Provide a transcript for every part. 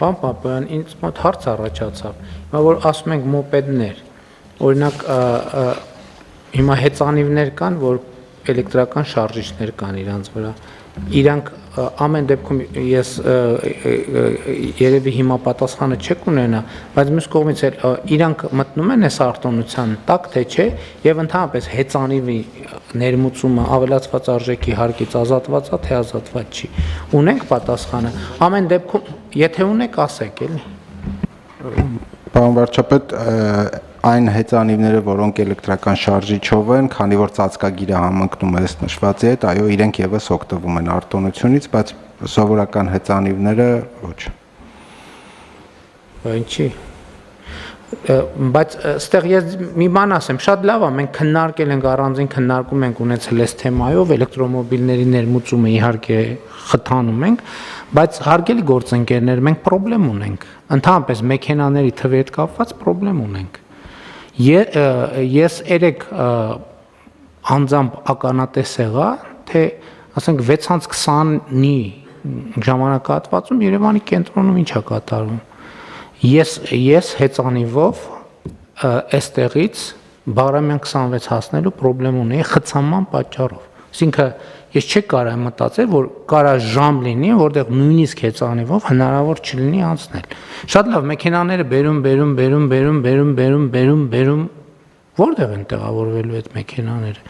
Պարոն Պապոյան, ինձ մոտ հարց առաջացավ, հիմա որ ասում ենք մոպեդներ, օրինակ հիմա հեծանիվներ կան, որ էլեկտրական շարժիչներ կան իրանց վրա, իրանք ամեն դեպքում ես երևի հիմա պատասխանը չեք ունենա, բայց մյուս կողմից էլ իրանք մտնում են այս արտոնության տակ, թե չէ, եւ ընդհանրապես հեծանիվի ներմուծումը ավելացված արժեքի հարկից ազատված է, թե ազատված չի։ Ունենք պատասխանը։ Ամեն դեպքում, եթե ունեք, ասեք, էլի։ Պարոն վարչապետ, այն հեծանիվները, որոնք էլեկտրական շարժիչով են, քանի որ ծածկագիրը համընկնում է ըստ նշվածի հետ, այո, իրենք եւս օգտվում են արտոնությունից, բայց սովորական հեծանիվները ոչ։ Ինչի։ Բայց այստեղ ես մի բան ասեմ, շատ լավ է, մենք քննարկել ենք, առանձին քննարկում ենք ունեցել այս թեմայով, էլեկտրոմոբիլների ներմուծումը իհարկե խթանում ենք, բայց հարգելի գործընկերներ, մենք խնդրեմ ունենք, ընդհանրապես մեքենաների թվի հետ կապված խնդրեմ ունենք։ Ես երեք անձամբ ականատես եղա, թե ասենք 6:20-ի ժամանակահատվածում Երևանի կենտրոնում ինչ է կատարվում։ Ես հեծանիվով այստեղից Բաղրամյան 26 հասնելու խնդրեմ ունեի խցանման պատճառով։ Այսինքն ես չեք կարող մտածել, որ կարա ժամ լինի, որտեղ նույնիսկ հեծանիվով հնարավոր չլինի անցնել։ Շատ լավ, մեքենաները բերում, որտեղ են տեղավորվելու այդ մեքենաները։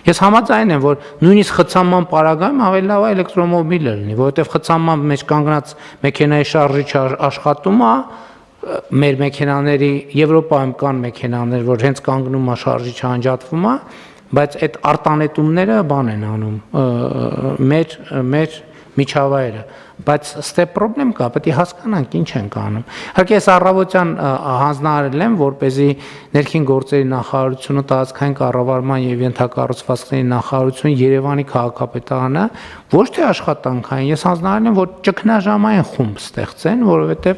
Ես համաձայն եմ, որ նույնիսկ խցանման պարագայում ավելի լավ է էլեկտրոմոբիլը լինի, որովհետև խցանման մեջ կանգնած մեքենայի շարժիչը աշխատում է, մեր մեքենաների Եվրոպայում կան մեքենաներ, որ հենց կանգնում է շարժիչը անջատվում է, բայց այդ արտանետումները բան են անում մեր միջավայրը, բայց ստե խնդրեմ կա, պետք է հասկանանք ինչ ենք անում։ Իհարկե ես առավոտյան հանձնարարել եմ, որպեսզի ներքին գործերի նախարարությունը, տարածքային կառավարման եւ ենթակառուցվածքների նախարարությունը, Երևանի քաղաքապետարանը ոչ թե աշխատանքային, ես հանձնարարել եմ, որ ճգնաժամային խումբ ստեղծեն, որովհետեւ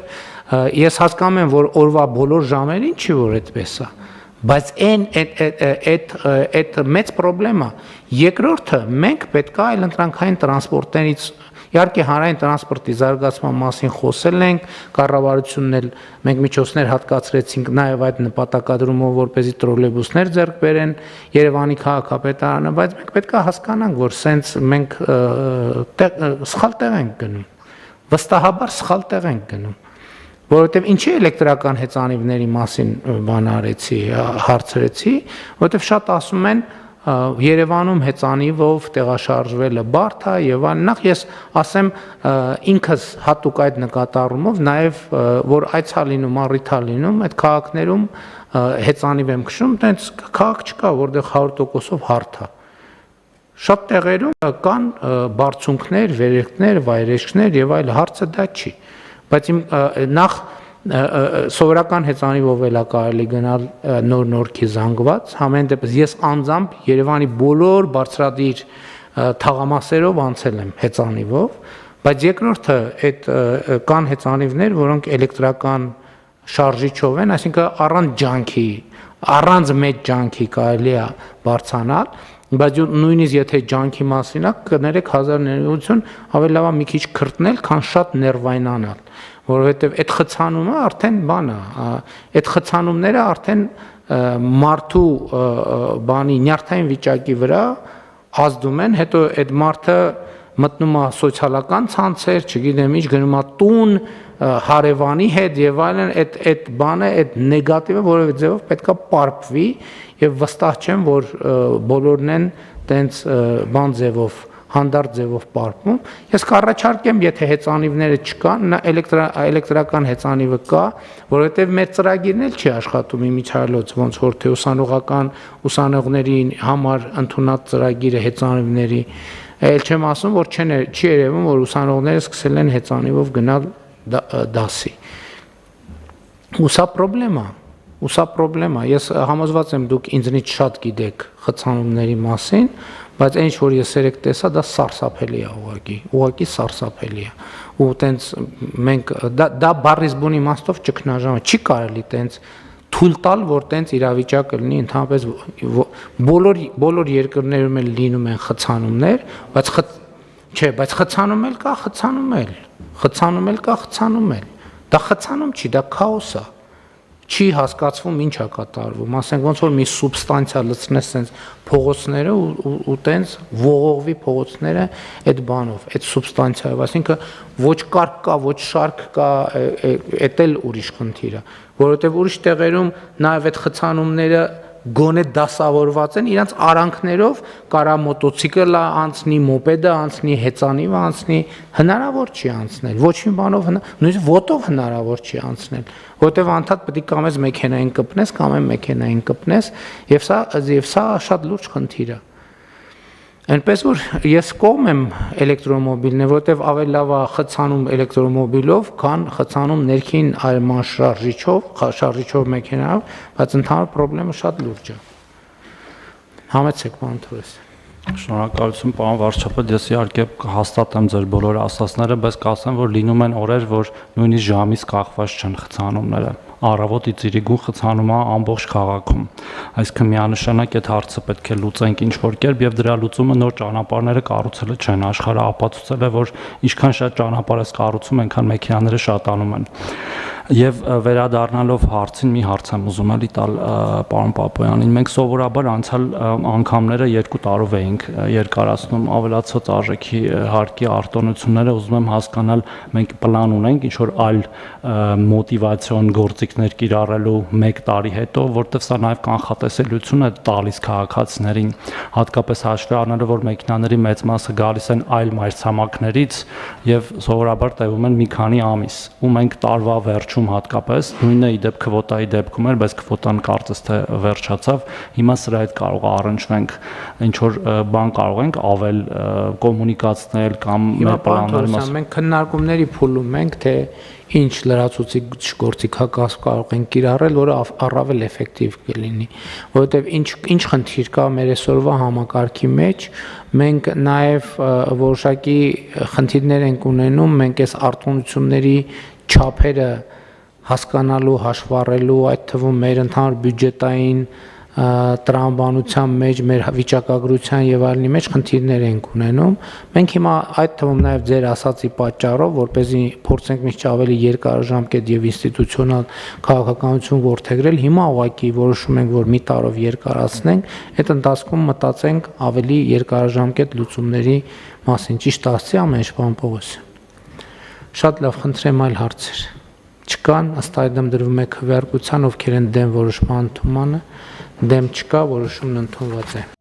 ես հասկանում եմ, որ օրվա բոլոր ժամերին չի որ այդպես է, բայց այդ մեծ խնդրեմա։ Երկրորդը, մենք պետք է այլ ընտրանքային տրանսպորտներից, իհարկե հանրային տրանսպորտի զարգացման մասին խոսել ենք, կառավարությունն էլ մենք միջոցներ հատկացրեցինք նաև այդ նպատակադրումով, որպեսզի տրոլեյբուսներ ձեռք բերեն Երևանի քաղաքապետարանը, բայց մենք պետք է հասկանանք, որ սենց մենք սխալ տեղ ենք գնում, վստահաբար սխալ տեղ ենք գնում, որովհետև ինչի էլեկտրական հեծանիվների մասին բան արեցի, հարցրեցի, որովհետև շատ ասում են Երևանում հեծանիվով տեղաշարժվելը բարդ է եւ նախ ես ասեմ ինքս հատուկ այդ նկատառումով նաեւ որ այցա լինում, առիթա լինում, այդ քաղաքներում հեծանիվ եմ քշում, տենց քաղաք չկա, որտեղ 100%-ով հարթ է։ Շատ տեղերում կան բարձունքներ, վերելքներ, վայրեջքներ եւ այլ, հարցը դա չի։ Բայց նախ սովորական հեծանիվով էլ կարելի գնալ նոր-նորքի զանգված, համեն դեպս ես անձամբ Երևանի բոլոր բարձրադիր թաղամասերով անցել եմ հեծանիվով, բայց երկրորդը այդ կան հեծանիվներ, որոնք էլեկտրական շարժիչով են, այսինքն առանց ջանքի, առանց մեծ ջանքի կարելի է բարձրանալ, բայց նույնիսկ եթե ջանքի մասին է, կներեք 1000 ավելի լավ է մի քիչ քրտնել, քան շատ ներվայնանալ, որովհետև այդ խցանումը արդեն բան է, այդ խցանումները արդեն մարդու բանի նյարդային վիճակի վրա ազդում են, հետո այդ մարդը մտնում է սոցիալական ցանցեր, չգիտեմ ինչ, գնում է տուն, հարևանի հետ եւ այլն, այդ բանը, այդ նեգատիվը որևէ ձևով պետքա պարփվի եւ վստահ չեմ, որ բոլորն են տենց բան ձևով, հանդարտ ձևով պարփում։ Ես կառաջարկեմ, եթե հեծանիվները չկան, էլեկտրական հեծանիվը կա, որովհետեւ մեր ծրագիրն էլ չի աշխատում իմիջիայլոց, ոնց որ թե ուսանողների համար ընդունած ծրագիրը հեծանիվների, այլ չեմ ասում, որ չի երևում, որ ուսանողները սկսել են հեծանիվով գնալ դասի։ Ու սա խնդրեմ է, ես համոզված եմ դուք ինձնից շատ գիտեք խցանումների մասին, բայց այն ինչ որ ես երեք տեսա, դա սարսափելի է ուղղակի սարսափելի է։ Ու տենց մենք դա բառից բուն իմաստով ճգնաժամ է, չի կարելի տենց թույլ տալ, որ տենց իրավիճակը լինի, ընդհանրապես բոլոր երկրներում էլ լինում են խցանումներ, բայց խցանում էլ կա, խցանում էլ։ Դա խցանում չի, դա քաոս է։ Չի հասկացվում ինչ է կատարվում, ասենք ոնց որ մի սուբստանցիա լցնես sense փողոցները ու տենց ողողվի փողոցները այդ բանով, այդ սուբստանցիայով, այսինքն ոչ կարգ կա, ոչ շարք կա, էդ էլ ուրիշ խնդիր է, որովհետև ուրիշ տեղերում նաև այդ խցանումները գոնե դասավորված են իրանց արանքներով, կարա մոտոցիկլը անցնի, մոպեդը անցնի, հեծանիվը անցնի, հնարավոր չի անցնել, ոչ մի բանով նույնիսկ ոտով հնարավոր չի անցնել, որտեղ անդադ պետք է կամ այս մեքենային կպնես, կամ այն մեքենային կպնես, եւ սա շատ լուրջ խնդիր է։ Այնպես որ ես կողմ եմ էլեկտրոմոբիլն, որտեղ ավելի լավ է խցանում էլեկտրոմոբիլով, քան խցանում ներքին այրման շարժիչով մեքենայով, բայց ընդհանուր խնդրեմը շատ լուրջ է։ Համեցեք, պարոն Թորես։ Շնորհակալություն, պարոն վարչապետ, ես իհարկե հաստատեմ ձեր բոլոր ասացները, բայց կասեմ, որ լինում են օրեր, որ նույնիսկ ժամից կախված չեն խցանումները։ Առավոտի ծիրիգուն խցանում է ամբողջ քաղաքում։ Այսինքն միանշանակ այդ հարցը պետք է լուծենք ինչ-որ կերպ եւ դրա լուծումը նոր ճանապարհները կառուցելը չեն, աշխարհը ապացուցել է, որ ինչքան շատ ճանապարհ ես կառուցում, այնքան մեքենաները շատանում են։ Եվ վերադառնալով հարցին, մի հարց եմ ուզում էլի տալ պարոն Պապոյանին, մենք սովորաբար անցյալ անգամները 2 տարով էինք երկարացնում ավելացած արժեքի հարկի արտոնությունները, ուզում եմ հասկանալ, մենք պլան ունենք ինչ-որ այլ մոտիվացիոն գործիքներ կիրառելու 1 տարի հետո, որտեղ սա նաև կանխատեսելիություն է տալիս քաղաքացիներին, հատկապես հաշվի առնելով, որ մեքենաների մեծ մասը գալիս են այլ մայրցամաքներից եւ սովորաբար տևում են մի քանի ամիս, ու մենք տարվա վերջում հատկապես նույնը ի դեպ քվոտայի դեպքում էր, բայց քվոտան կարծես թե վերջացավ, հիմա սրա հետ կարող է առնչվենք, ինչ որ բան կարող ենք ավել կոմունիկացնել կամ մեր պլանների մաս։ Մենք քննարկումների փուլում ենք, թե ինչ լրացուցիչ գործիքակաս կարող են կիրառել, որը առավել էֆեկտիվ կլինի, որովհետև ինչ խնդիր կա մեր այսօրվա համակարգի մեջ, մենք նաև որոշակի խնդիրներ ենք ունենում, մենք այս արտոնությունների չափերը հասկանալու, հաշվառելու, այդ թվում մեր ընդհանուր բյուջետային տրամաբանության մեջ, մեր վիճակագրության եւ այլնի մեջ խնդիրներ ենք ունենում։ Մենք հիմա այդ թվում նաեւ ձեր ասացի պատճառով, որպեսզի փորձենք միշտ ավելի երկարաժամկետ եւ ինստիտուցիոնալ քաղաքականություն որդեգրել, հիմա ուղղակի որոշում ենք, որ մի տարով երկարացնենք, այդ ընթացքում մտածենք ավելի երկարաժամկետ լուծումների մասին։ Ճիշտ ասացի ամեն ինչ, պարոն Պողոսյան։ Շատ լավ, խնդրեմ այլ հարցեր։ Չկան, ըստ այդմ դրվում է քվեարկության, ովքեր են դեմ որոշման ընդունմանը, դեմ չկա, որոշումն ընդունված է։